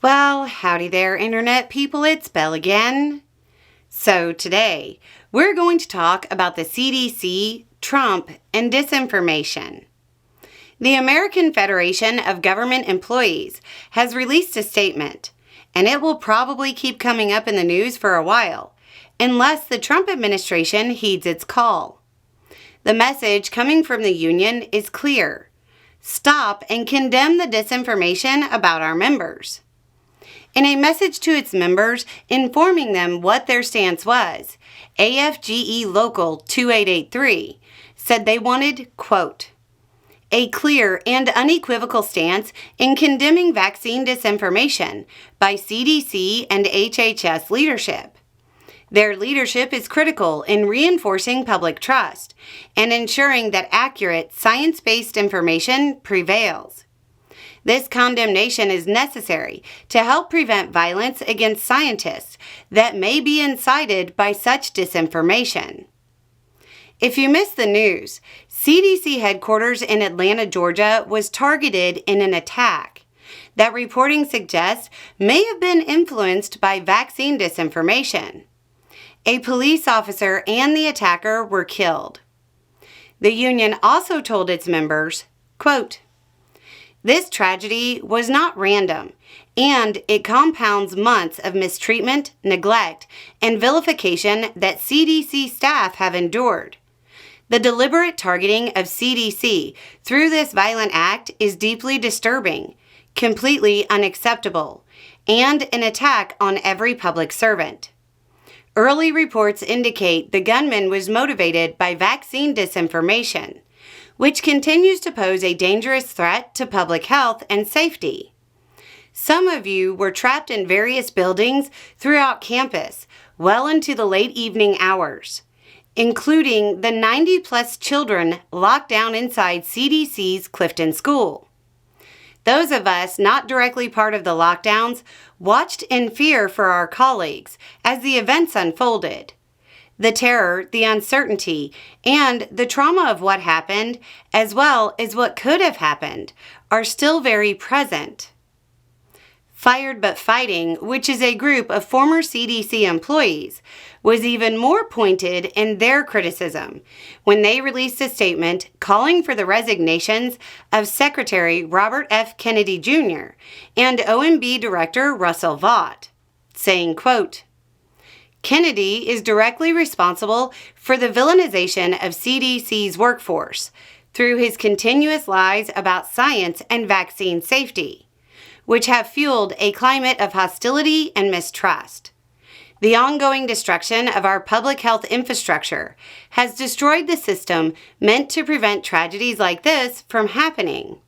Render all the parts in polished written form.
Well, howdy there, Internet people. It's Belle again. So today, we're going to talk about the CDC, Trump, and disinformation. The American Federation of Government Employees has released a statement, and it will probably keep coming up in the news for a while, unless the Trump administration heeds its call. The message coming from the union is clear. Stop and condemn the disinformation about our members. In a message to its members informing them what their stance was, AFGE Local 2883 said they wanted, quote, a clear and unequivocal stance in condemning vaccine disinformation by CDC and HHS leadership. Their leadership is critical in reinforcing public trust and ensuring that accurate, science-based information prevails. This condemnation is necessary to help prevent violence against scientists that may be incited by such disinformation. If you missed the news, CDC headquarters in Atlanta, Georgia was targeted in an attack that reporting suggests may have been influenced by vaccine disinformation. A police officer and the attacker were killed. The union also told its members, quote, this tragedy was not random, and it compounds months of mistreatment, neglect, and vilification that CDC staff have endured. The deliberate targeting of CDC through this violent act is deeply disturbing, completely unacceptable, and an attack on every public servant. Early reports indicate the gunman was motivated by vaccine disinformation, which continues to pose a dangerous threat to public health and safety. Some of you were trapped in various buildings throughout campus well into the late evening hours, including the 90-plus children locked down inside CDC's Clifton School. Those of us not directly part of the lockdowns watched in fear for our colleagues as the events unfolded. The terror, the uncertainty, and the trauma of what happened, as well as what could have happened, are still very present. Fired But Fighting, which is a group of former CDC employees, was even more pointed in their criticism when they released a statement calling for the resignations of Secretary Robert F. Kennedy Jr. and OMB Director Russell Vought, saying, quote, Kennedy is directly responsible for the villainization of CDC's workforce through his continuous lies about science and vaccine safety, which have fueled a climate of hostility and mistrust. The ongoing destruction of our public health infrastructure has destroyed the system meant to prevent tragedies like this from happening.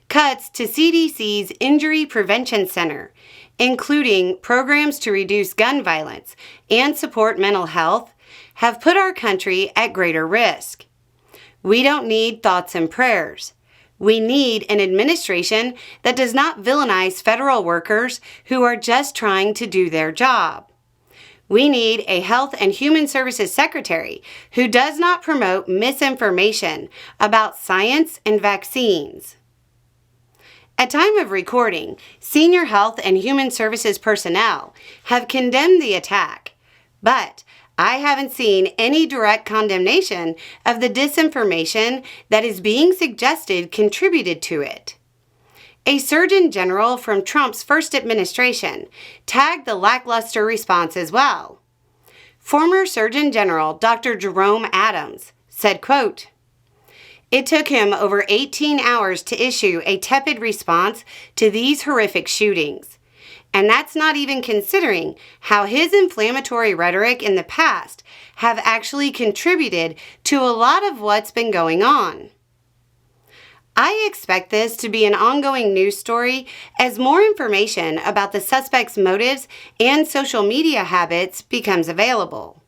Cuts to CDC's Injury Prevention Center, including programs to reduce gun violence and support mental health, have put our country at greater risk. We don't need thoughts and prayers. We need an administration that does not villainize federal workers who are just trying to do their job. We need a Health and Human Services Secretary who does not promote misinformation about science and vaccines. At time of recording, senior Health and Human Services personnel have condemned the attack, but I haven't seen any direct condemnation of the disinformation that is being suggested contributed to it. A Surgeon General from Trump's first administration tagged the lackluster response as well. Former Surgeon General Dr. Jerome Adams said, quote, it took him over 18 hours to issue a tepid response to these horrific shootings. And that's not even considering how his inflammatory rhetoric in the past have actually contributed to a lot of what's been going on. I expect this to be an ongoing news story as more information about the suspect's motives and social media habits becomes available.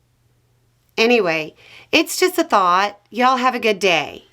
Anyway, it's just a thought. Y'all have a good day.